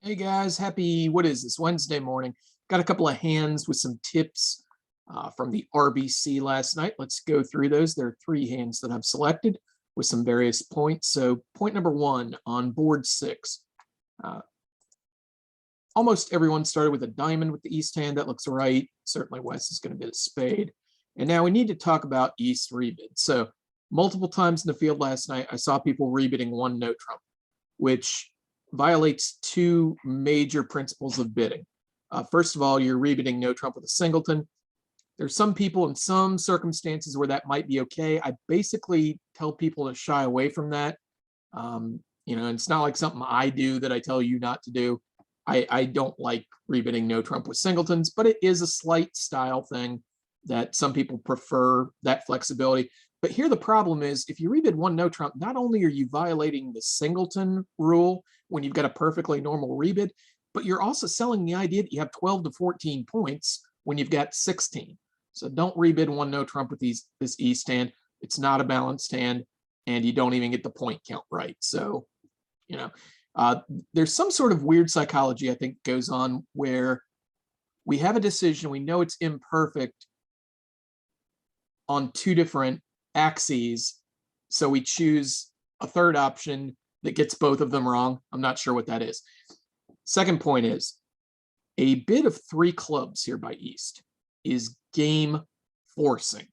Hey guys, happy, what is this, Wednesday morning. Got a couple of hands with some tips from the RBC last night. Let's go through those. There are three hands that I've selected with some various points. So point number one on board 6. Almost everyone started with a diamond with the East hand. That looks right. Certainly West is going to be a spade. And now we need to talk about East rebid. So multiple times in the field last night, I saw people rebidding one no trump, which violates two major principles of bidding. First of all, you're rebidding no trump with a singleton. There's some people in some circumstances where that might be okay. I basically tell people to shy away from that. It's not like something I do that I tell you not to do. I don't like rebidding no trump with singletons, but it is a slight style thing that some people prefer that flexibility. But here the problem is, if you rebid one no trump, not only are you violating the singleton rule when you've got a perfectly normal rebid, but you're also selling the idea that you have 12 to 14 points when you've got 16. So don't rebid one no trump with this East hand. It's not a balanced hand, and you don't even get the point count right. So, there's some sort of weird psychology, I think, goes on where we have a decision, we know it's imperfect on two different axes, so we choose a third option that gets both of them wrong. I'm not sure what that is. Second point is a bid of 3 clubs here by East is game forcing,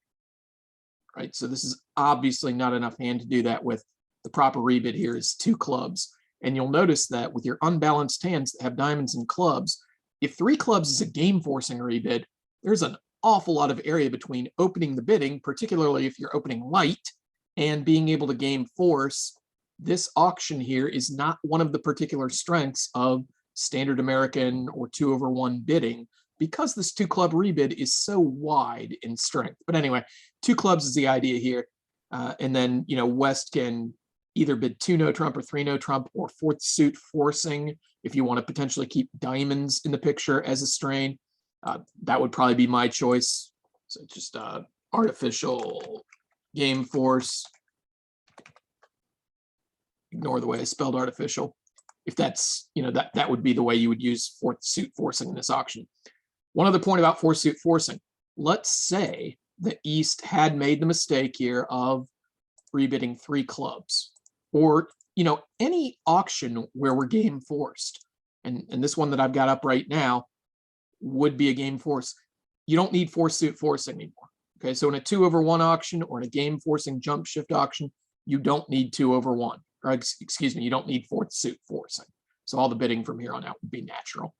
right? So this is obviously not enough hand to do that with. The proper rebid here is 2 clubs. And you'll notice that with your unbalanced hands that have diamonds and clubs, if 3 clubs is a game forcing rebid, there's an awful lot of area between opening the bidding, particularly if you're opening light, and being able to game force. This auction here is not one of the particular strengths of standard American or 2/1 bidding, because this 2 club rebid is so wide in strength. But anyway, 2 clubs is the idea here. And then, West can either bid 2 no trump or 3 no trump, or 4th suit forcing if you want to potentially keep diamonds in the picture as a strain. That would probably be my choice. So just artificial game force. Ignore the way I spelled artificial. If that's, that would be the way you would use 4th suit forcing in this auction. One other point about 4th suit forcing. Let's say the East had made the mistake here of rebidding 3 clubs, or any auction where we're game forced, and this one that I've got up right now would be a game force. You don't need 4th suit forcing anymore. Okay, so in a 2/1 auction or in a game forcing jump shift auction, you don't need 2/1, or excuse me, you don't need 4th suit forcing. So all the bidding from here on out would be natural.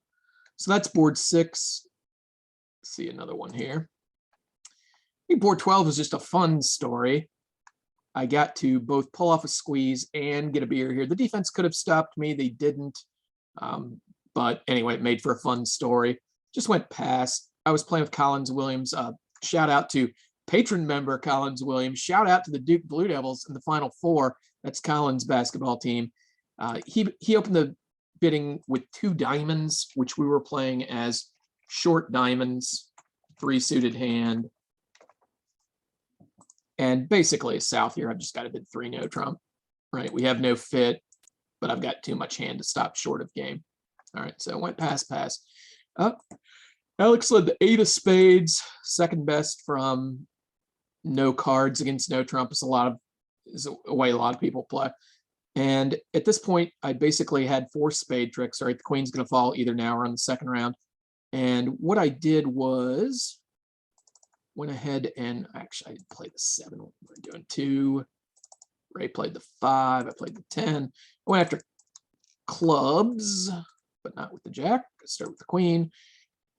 So that's board 6. Let's see another one here. I think board 12 is just a fun story. I got to both pull off a squeeze and get a beer here. The defense could have stopped me. They didn't. But anyway, it made for a fun story. Just went past. I was playing with Collins Williams. Shout out to patron member Collins Williams. Shout out to the Duke Blue Devils in the Final Four. That's Collins' basketball team. He opened the bidding with 2 diamonds, which we were playing as short diamonds, 3 suited hand. And basically, south here, I've just got to bid 3 no trump, right? We have no fit, but I've got too much hand to stop short of game. All right, so I went pass. Alex led the 8 of spades, second best from no cards against no trump. Is a way a lot of people play. And at this point, I basically had 4 spade tricks. All right, the queen's going to fall either now or on the second round. And what I did was went ahead and actually I didn't play the 7. We're doing 2. Ray played the 5. I played the 10. I went after clubs, but not with the jack. I started with the queen.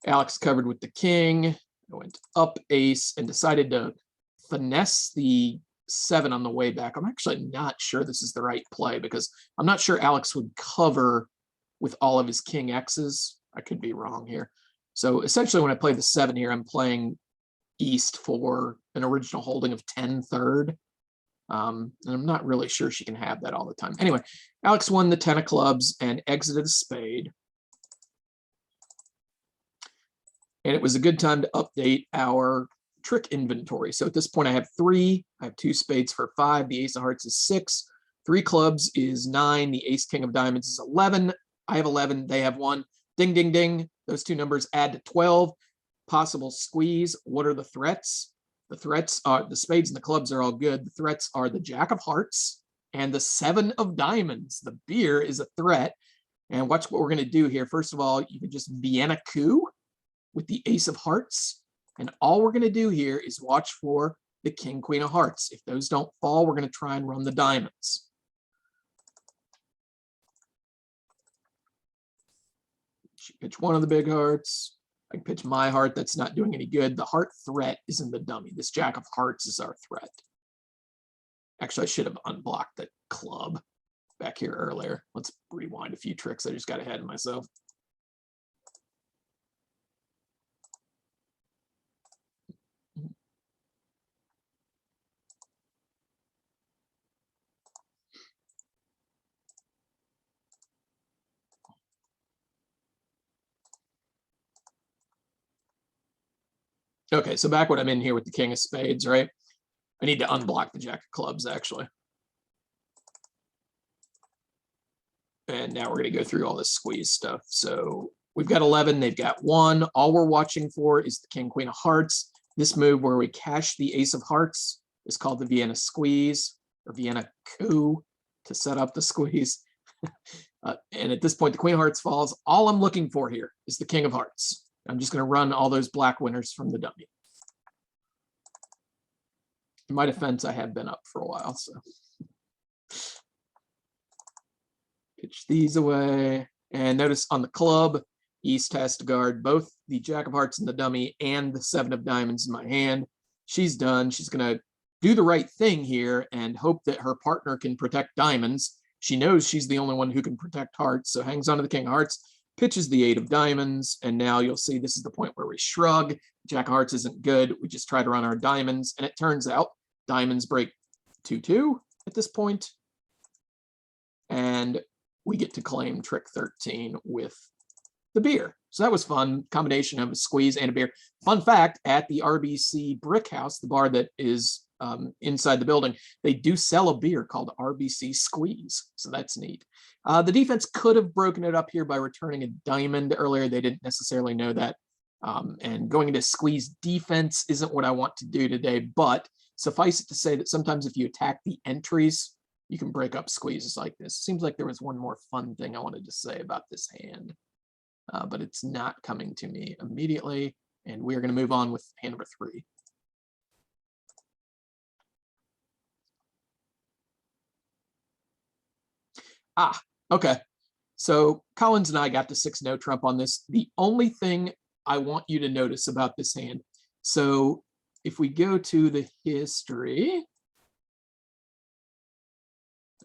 Alex covered with the king. I went up ace and decided to finesse the 7 on the way back. I'm actually not sure this is the right play, because I'm not sure Alex would cover with all of his king X's. I could be wrong here. So essentially, when I play the 7 here, I'm playing East for an original holding of 10 third. And I'm not really sure she can have that all the time. Anyway, Alex won the 10 of clubs and exited a spade. And it was a good time to update our trick inventory. So at this point, I have 3. I have 2 spades for 5. The ace of hearts is 6. 3 clubs is 9. The ace king of diamonds is 11. I have 11, they have 1. Ding, ding, ding. Those two numbers add to 12. Possible squeeze. What are the threats? The threats are the spades and the clubs are all good. The threats are the jack of hearts and the 7 of diamonds. The beer is a threat. And watch what we're going to do here. First of all, you can just Vienna coup with the ace of hearts. And all we're going to do here is watch for the king, queen of hearts. If those don't fall, we're going to try and run the diamonds. She pitch one of the big hearts. I can pitch my heart. That's not doing any good. The heart threat is in the dummy. This jack of hearts is our threat. Actually, I should have unblocked the club back here earlier. Let's rewind a few tricks. I just got ahead of myself. Okay, so back when I'm in here with the king of spades, right? I need to unblock the jack of clubs, actually. And now we're going to go through all this squeeze stuff. So we've got 11, they've got 1. All we're watching for is the king, queen of hearts. This move where we cash the ace of hearts is called the Vienna squeeze or Vienna coup to set up the squeeze. And at this point, the queen of hearts falls. All I'm looking for here is the king of hearts. I'm just going to run all those black winners from the dummy. In my defense, I have been up for a while, so. Pitch these away. And notice on the club, East has to guard both the jack of hearts in the dummy and the 7 of diamonds in my hand. She's done. She's going to do the right thing here and hope that her partner can protect diamonds. She knows she's the only one who can protect hearts, so hangs on to the king of hearts, pitches the 8 of diamonds, and now you'll see this is the point where we shrug. Jack of hearts isn't good. We just try to run our diamonds, and it turns out diamonds break 2-2 at this point, and we get to claim trick 13 with the beer. So that was fun. Combination of a squeeze and a beer. Fun fact, at the RBC Brick House, the bar that is inside the building, they do sell a beer called RBC Squeeze. So that's neat. The defense could have broken it up here by returning a diamond earlier. They didn't necessarily know that. And going into squeeze defense isn't what I want to do today, but suffice it to say that sometimes if you attack the entries, you can break up squeezes like this. Seems like there was one more fun thing I wanted to say about this hand, but it's not coming to me immediately. And we're going to move on with hand number 3. Okay. So Collins and I got to 6 no trump on this. The only thing I want you to notice about this hand. So if we go to the history,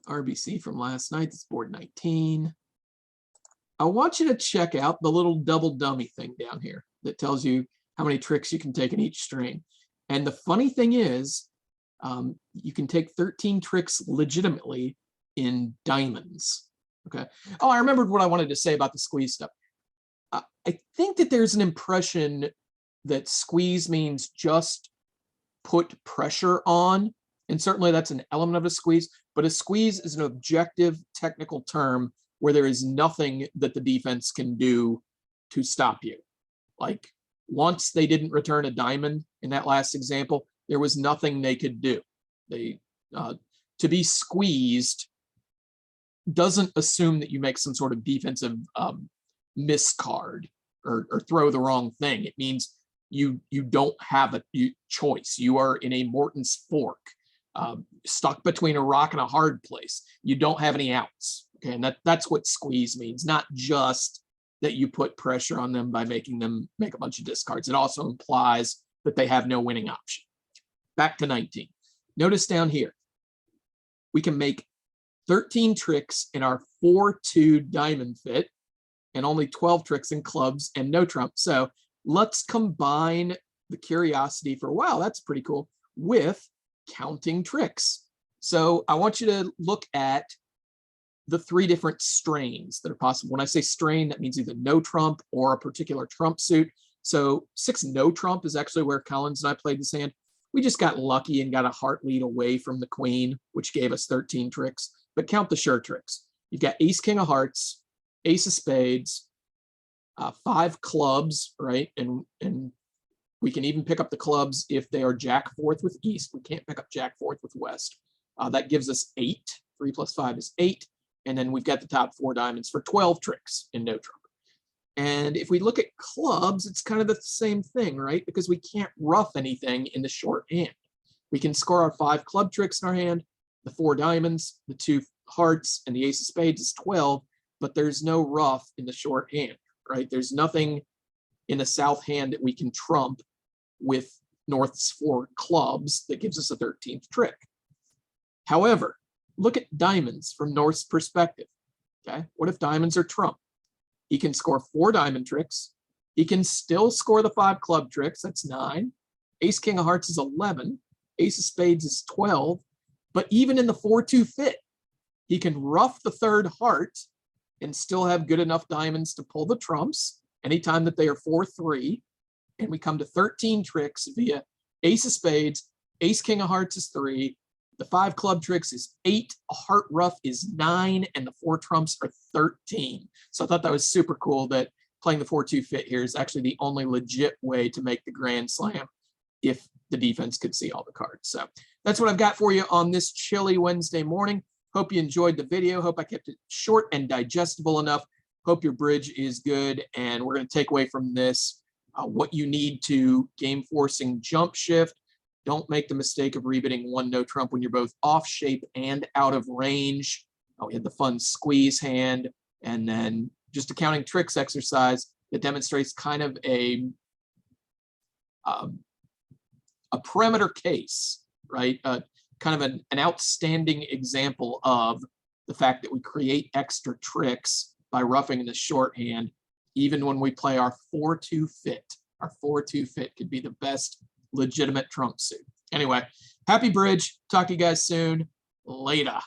RBC from last night, it's board 19. I want you to check out the little double dummy thing down here that tells you how many tricks you can take in each string. And the funny thing is, you can take 13 tricks legitimately in diamonds. Okay. Oh, I remembered what I wanted to say about the squeeze stuff. I think that there's an impression that squeeze means just put pressure on. And certainly that's an element of a squeeze, but a squeeze is an objective technical term where there is nothing that the defense can do to stop you. Like once they didn't return a diamond in that last example, there was nothing they could do. They to be squeezed doesn't assume that you make some sort of defensive miscard or throw the wrong thing. It means you don't have a choice. You are in a Morton's fork, stuck between a rock and a hard place. You don't have any outs. Okay, and that's what squeeze means. Not just that you put pressure on them by making them make a bunch of discards. It also implies that they have no winning option. Back to 19. Notice down here, we can make 13 tricks in our 4-2 diamond fit and only 12 tricks in clubs and no trump. So let's combine the curiosity for, wow, that's pretty cool, with counting tricks. So I want you to look at the 3 different strains that are possible. When I say strain, that means either no trump or a particular trump suit. So 6 no trump is actually where Collins and I played this hand. We just got lucky and got a heart lead away from the queen, which gave us 13 tricks. But count the sure tricks. You've got ace king of hearts, ace of spades, 5 clubs, right? And we can even pick up the clubs if they are jack fourth with east. We can't pick up jack fourth with west. That gives us 8. 3 plus 5 is 8. And then we've got the top 4 diamonds for 12 tricks in no trump. And if we look at clubs, it's kind of the same thing, right? Because we can't ruff anything in the short hand. We can score our 5 club tricks in our hand, the 4 diamonds, the 2 hearts, and the ace of spades is 12, but there's no ruff in the short hand, right? There's nothing in the south hand that we can trump with north's 4 clubs that gives us a 13th trick. However, look at diamonds from north's perspective, okay? What if diamonds are trump? He can score 4 diamond tricks. He can still score the 5 club tricks, that's 9. Ace king of hearts is 11. Ace of spades is 12. But even in the 4-2 fit, he can ruff the 3rd heart and still have good enough diamonds to pull the trumps anytime that they are 4-3. And we come to 13 tricks via ace of spades, ace king of hearts is 3, the 5 club tricks is 8, a heart ruff is 9, and the 4 trumps are 13. So I thought that was super cool that playing the 4-2 fit here is actually the only legit way to make the grand slam if the defense could see all the cards. So that's what I've got for you on this chilly Wednesday morning. Hope you enjoyed the video. Hope I kept it short and digestible enough. Hope your bridge is good. And we're going to take away from this what you need to game forcing jump shift. Don't make the mistake of rebidding 1 no trump when you're both off shape and out of range. We had the fun squeeze hand, and then just a counting tricks exercise that demonstrates kind of a perimeter case, right? Kind of an outstanding example of the fact that we create extra tricks by roughing in the shorthand, even when we play our 4-2 fit. Our 4-2 fit could be the best legitimate trump suit. Anyway, happy bridge. Talk to you guys soon. Later.